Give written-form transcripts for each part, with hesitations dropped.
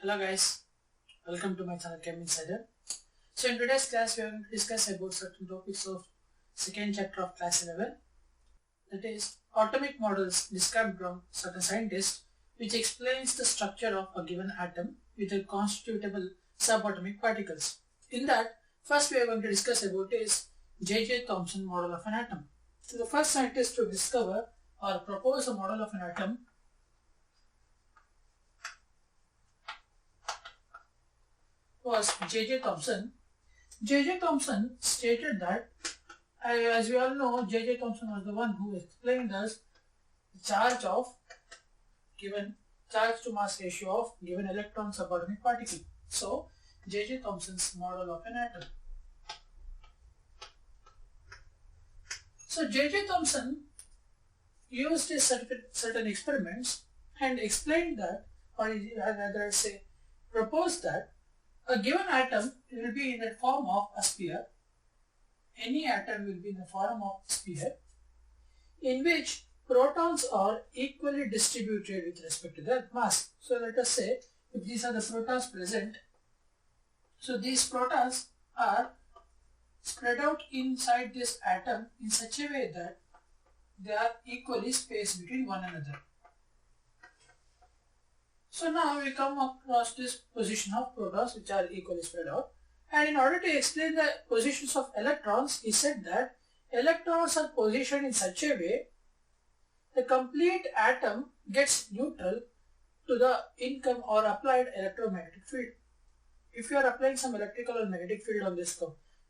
Hello guys, welcome to my channel Chem Insider. So in today's class we are going to discuss about certain topics of second chapter of class 11, that is atomic models described from certain scientists, which explains the structure of a given atom with a constitutable subatomic particles. In that, first we are going to discuss about is J.J. Thomson model of an atom. So the first scientist to discover or propose a model of an atom was J.J. Thomson. J.J. Thomson stated that, as we all know, J.J. Thomson was the one who explained us the charge to mass ratio of given electron subatomic particle. So, J.J. Thomson's model of an atom. So, J.J. Thomson used his certain experiments and explained that, or rather say, proposed that a given atom will be in the form of a sphere. Any atom will be in the form of a sphere in which protons are equally distributed with respect to their mass. So let us say if these are the protons present, so these protons are spread out inside this atom in such a way that they are equally spaced between one another. So now we come across this position of protons which are equally spread out, and in order to explain the positions of electrons, he said that electrons are positioned in such a way the complete atom gets neutral to the income or applied electromagnetic field. If you are applying some electrical or magnetic field on this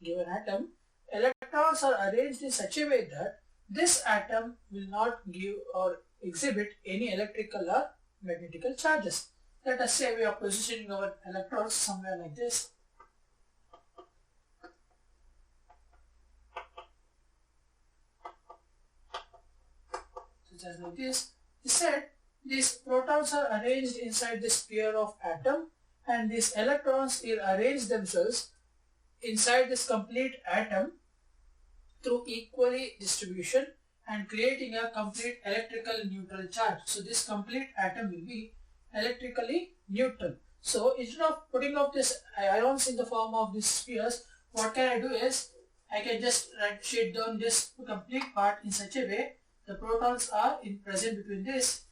given atom, electrons are arranged in such a way that this atom will not give or exhibit any electrical or magnetical charges. Let us say we are positioning our electrodes somewhere like this. Just like this. He said these protons are arranged inside the sphere of atom, and these electrons will arrange themselves inside this complete atom through equally distribution and creating a complete electrical neutral charge. So this complete atom will be electrically neutral. So instead of putting up these ions in the form of these spheres, what can I do is I can just shade down this complete part in such a way the protons are present between this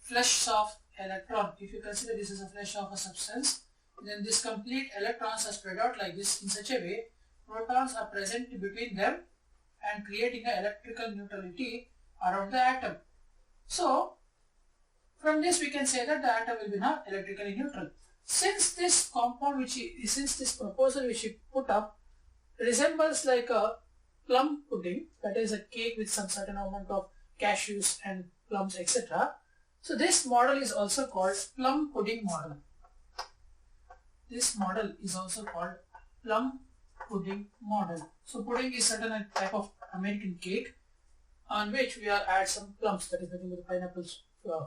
flush of electron. If you consider this as a flush of a substance, then this complete electrons are spread out like this in such a way protons are present between them and creating an electrical neutrality around the atom. So from this we can say that the atom will be now electrically neutral. Since this compound since this proposal which he put up resembles like a plum pudding, that is a cake with some certain amount of cashews and plums, etc. So this model is also called plum pudding model. This model is also called plum pudding model. So pudding is certain type of American cake on which we are add some plums, that is nothing but pineapples,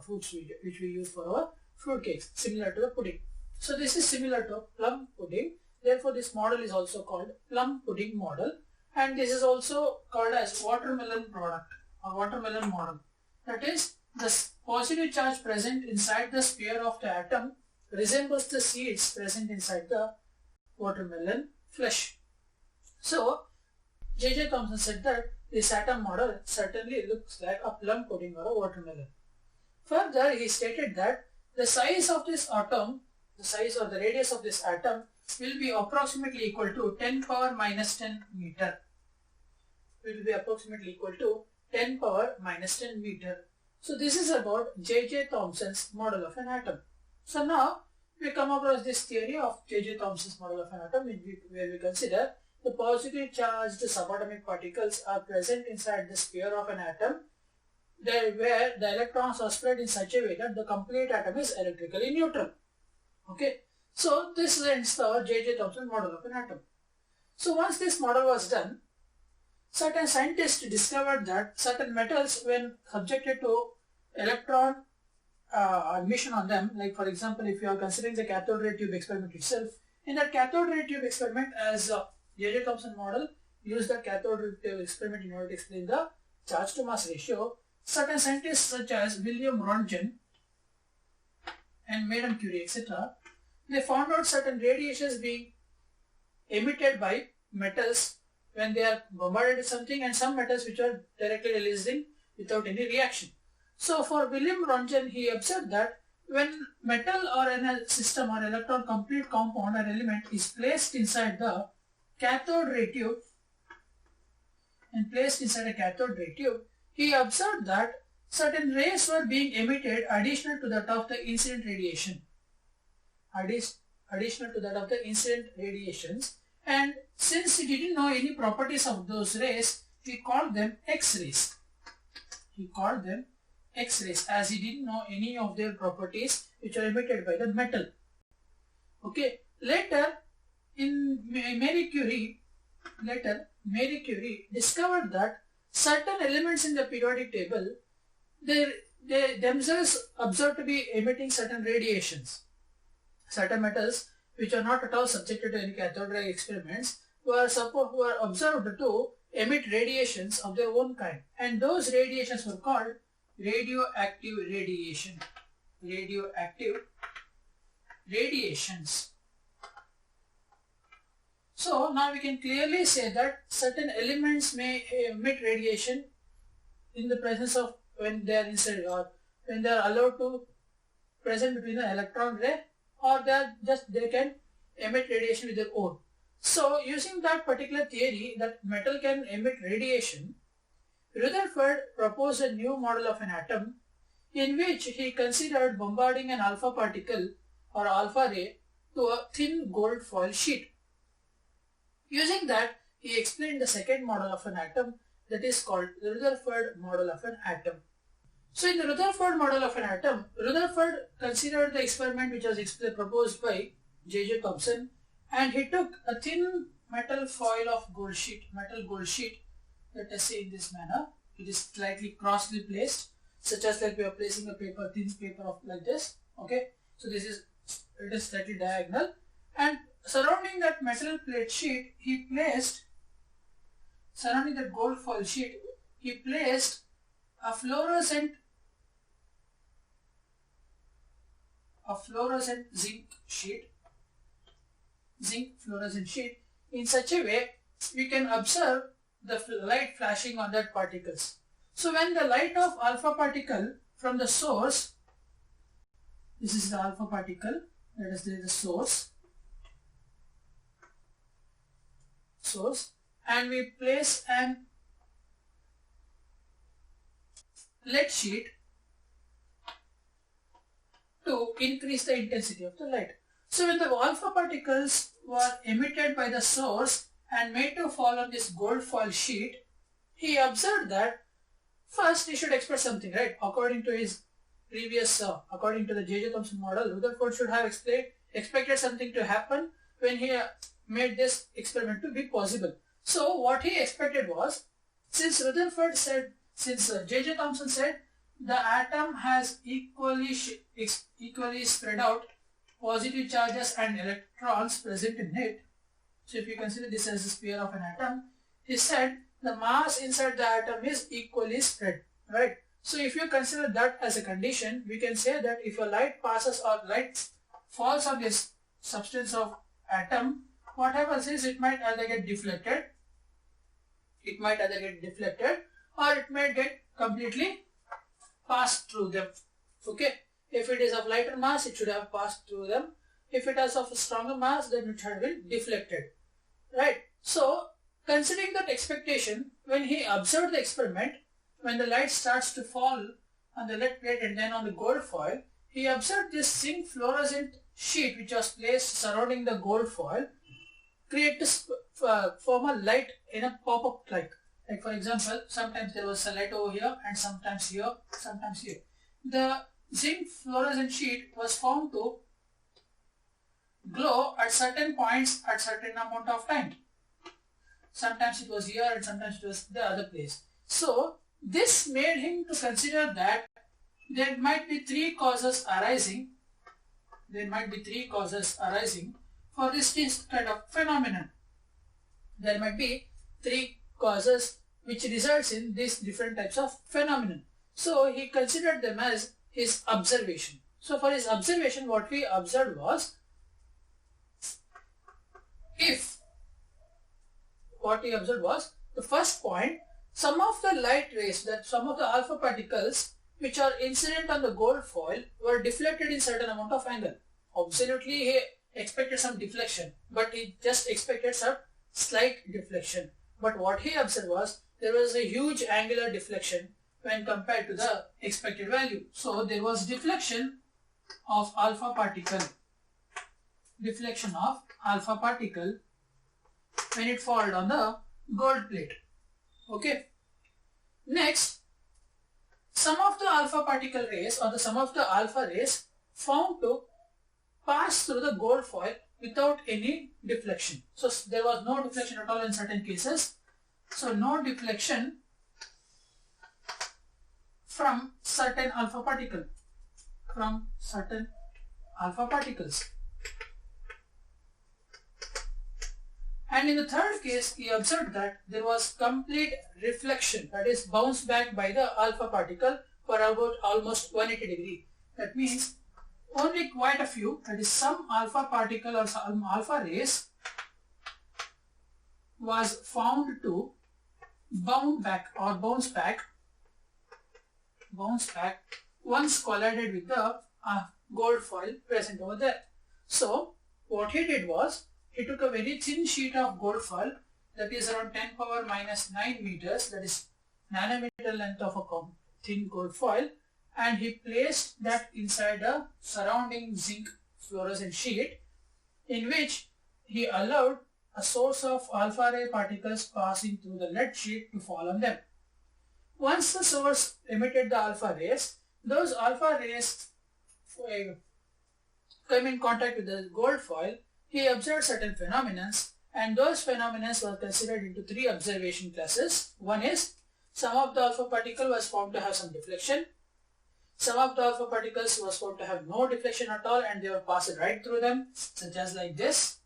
fruits which we use for our fruit cakes, similar to a pudding. So this is similar to a plum pudding. Therefore this model is also called plum pudding model, and this is also called as watermelon product or watermelon model. That is, the positive charge present inside the sphere of the atom resembles the seeds present inside the watermelon flesh. So J.J. Thomson said that this atom model certainly looks like a plum pudding or a watermelon. Further, he stated that the size of this atom, the size or the radius of this atom will be approximately equal to 10 power minus 10 meter. It will be approximately equal to 10 power minus 10 meter. So this is about J.J. Thomson's model of an atom. So now we come across this theory of J.J. Thomson's model of an atom where we consider the positively charged subatomic particles are present inside the sphere of an atom where the electrons are spread in such a way that the complete atom is electrically neutral. Okay, so this ends the J.J. Thomson model of an atom. So once this model was done, certain scientists discovered that certain metals, when subjected to electron emission on them, like for example if you are considering the cathode ray tube experiment itself, in that cathode ray tube experiment, as J.J. Thomson model used the cathode ray tube experiment in order to explain the charge to mass ratio, certain scientists such as William Röntgen and Madame Curie, etc., they found out certain radiations being emitted by metals when they are bombarded with something, and some metals which are directly releasing without any reaction. So for William Röntgen, he observed that when metal or in a system or electron complete compound or element is placed inside the cathode ray tube he observed that certain rays were being emitted additional to that of the incident radiation. Additional to that of the incident radiations, and since he didn't know any properties of those rays, he called them X-rays. As he didn't know any of their properties which are emitted by the metal. Okay. Later, Marie Curie discovered that certain elements in the periodic table, they themselves observed to be emitting certain radiations. Certain metals which are not at all subjected to any cathode ray experiments were observed to emit radiations of their own kind, and those radiations were called radioactive radiation. So now we can clearly say that certain elements may emit radiation in the presence of when they are inside, or when they are allowed to present between the electron ray, or they can emit radiation with their own. So using that particular theory that metal can emit radiation, Rutherford proposed a new model of an atom in which he considered bombarding an alpha particle or alpha ray to a thin gold foil sheet. Using that, he explained the second model of an atom, that is called the Rutherford model of an atom. So in the Rutherford model of an atom, Rutherford considered the experiment which was proposed by J.J. Thomson, and he took a thin metal foil of gold sheet, let us say in this manner. It is slightly crossly placed, such as like we are placing a thin paper of like this. Okay, so it is slightly diagonal, and surrounding that metal plate sheet, surrounding that gold foil sheet, he placed a fluorescent zinc fluorescent sheet in such a way we can observe the light flashing on that particles. So when the light of alpha particle from the source, this is the alpha particle, that is the source, and we place an lead sheet to increase the intensity of the light. So when the alpha particles were emitted by the source and made to fall on this gold foil sheet, he observed that first he should expect something, right? According to his previous, according to the J.J. Thomson model, Rutherford should have expected something to happen when he made this experiment to be possible. So what he expected was, since J.J. Thomson said the atom has equally spread out positive charges and electrons present in it. So if you consider this as a sphere of an atom, he said the mass inside the atom is equally spread, right? So if you consider that as a condition, we can say that if a light passes or light falls on this substance of atom, what happens is it might either get deflected, or it may get completely passed through them. Okay, if it is of lighter mass, it should have passed through them. If it is of a stronger mass, then it should be deflected, right? So considering that expectation, when he observed the experiment, when the light starts to fall on the lead plate and then on the gold foil, he observed this zinc fluorescent sheet which was placed surrounding the gold foil form a light in a pop-up light. Like for example, sometimes there was a light over here and sometimes here, sometimes here. The zinc fluorescent sheet was found to glow at certain points at certain amount of time. Sometimes it was here and sometimes it was the other place. So this made him to consider that there might be three causes arising for this kind of phenomenon. There might be three causes which results in these different types of phenomenon. So he considered them as his observation. So for his observation, what we observed was, the first point, some of the light rays, that some of the alpha particles which are incident on the gold foil were deflected in certain amount of angle. Absolutely he expected some deflection, but he just expected some slight deflection. But what he observed was there was a huge angular deflection when compared to the expected value. So there was deflection of alpha particle. Deflection of alpha particle when it fall on the gold plate. Okay. Next, some of the alpha particle rays or the some of the alpha rays found to pass through the gold foil without any deflection. So there was no deflection at all in certain cases. So no deflection from certain alpha particle, from certain alpha particles. And in the third case, he observed that there was complete reflection, that is bounce back by the alpha particle for about almost 180 degree. That means only quite a few, that is some alpha particle or some alpha rays was found to bounce back once collided with the gold foil present over there. So what he did was, he took a very thin sheet of gold foil that is around 10 power minus 9 meters, that is nanometer length of a thin gold foil, and he placed that inside a surrounding zinc fluorescent sheet, in which he allowed a source of alpha ray particles passing through the lead sheet to fall on them. Once the source emitted the alpha rays, those alpha rays came in contact with the gold foil. He observed certain phenomena, and those phenomena were considered into three observation classes. One is, some of the alpha particle was found to have some deflection. Some of the alpha particles was found to have no deflection at all, and they were passed right through them, such as like this.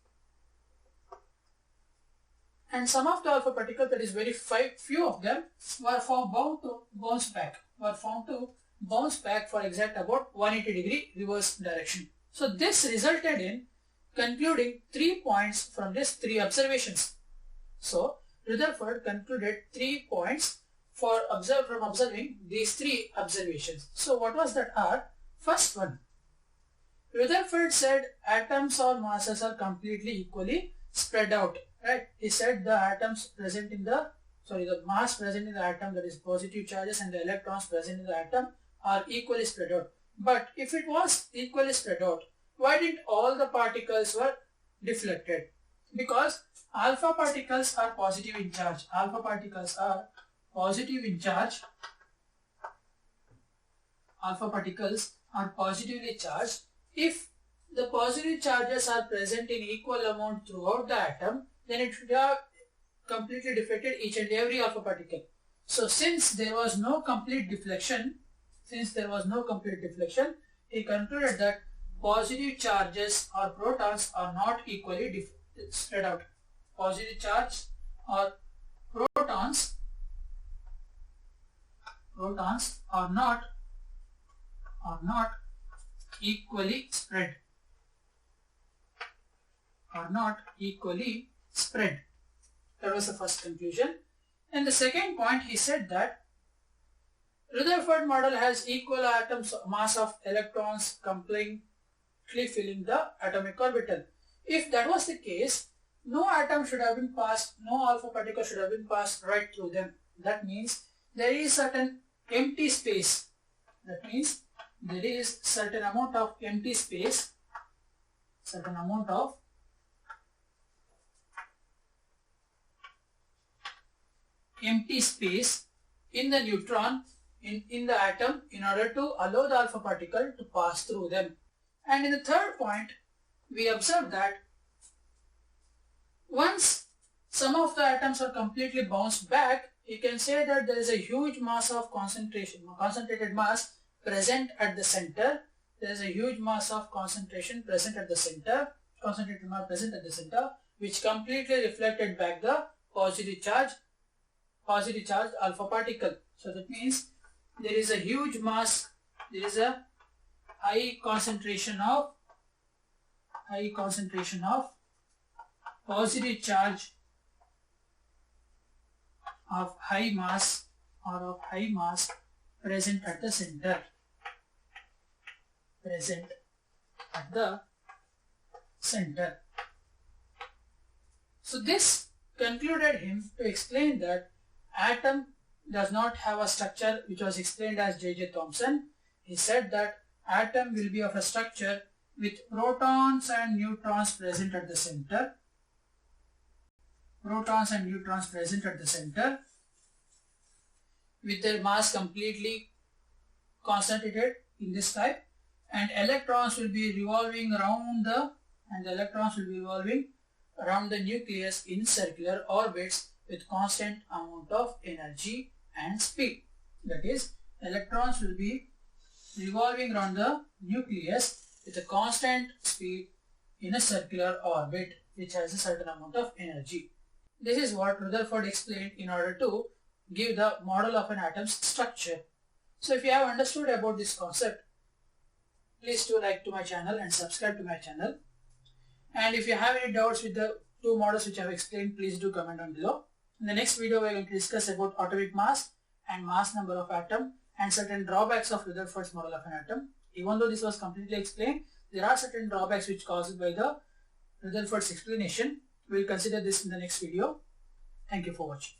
And some of the alpha particles, that is very few of them, were found to bounce back for exact about 180 degree reverse direction. So this resulted in concluding 3 points from these three observations. So Rutherford concluded 3 points from observing these three observations. So what was that are? First one, Rutherford said atoms or masses are completely equally spread out. Right? He said the atoms present in the mass present in the atom, that is positive charges, and the electrons present in the atom are equally spread out. But if it was equally spread out, why didn't all the particles were deflected? Because alpha particles are positive in charge. Alpha particles are positive in charge. Alpha particles are positively charged. If the positive charges are present in equal amount throughout the atom, then it should have completely deflected each and every alpha particle. So since there was no complete deflection, he concluded that positive charges or protons are not equally spread out. Positive charge or protons are not equally spread. That was the first conclusion. And the second point, he said that Rutherford model has equal atoms mass of electrons completely filling the atomic orbital. If that was the case, no atom should have been passed, no alpha particle should have been passed right through them. That means there is certain empty space. That means there is certain amount of empty space, in the neutron, in the atom, in order to allow the alpha particle to pass through them. And in the third point, we observe that once some of the atoms are completely bounced back, you can say that there is a huge mass of concentrated mass present at the center. There is a huge mass of concentration present at the center, which completely reflected back the positive charge alpha particle. So that means there is a huge mass, there is a high concentration of positive charge of high mass present at the center. So this concluded him to explain that atom does not have a structure which was explained as J.J. Thomson. He said that atom will be of a structure with protons and neutrons present at the center. With their mass completely concentrated in this type, and electrons will be revolving around the nucleus in circular orbits with constant amount of energy and speed. That is, electrons will be revolving around the nucleus with a constant speed in a circular orbit which has a certain amount of energy. This is what Rutherford explained in order to give the model of an atom's structure. So if you have understood about this concept, please do like to my channel and subscribe to my channel. And if you have any doubts with the two models which I have explained, please do comment down below. In the next video, we are going to discuss about atomic mass and mass number of atom and certain drawbacks of Rutherford's model of an atom. Even though this was completely explained, there are certain drawbacks which caused by the Rutherford's explanation. We will consider this in the next video. Thank you for watching.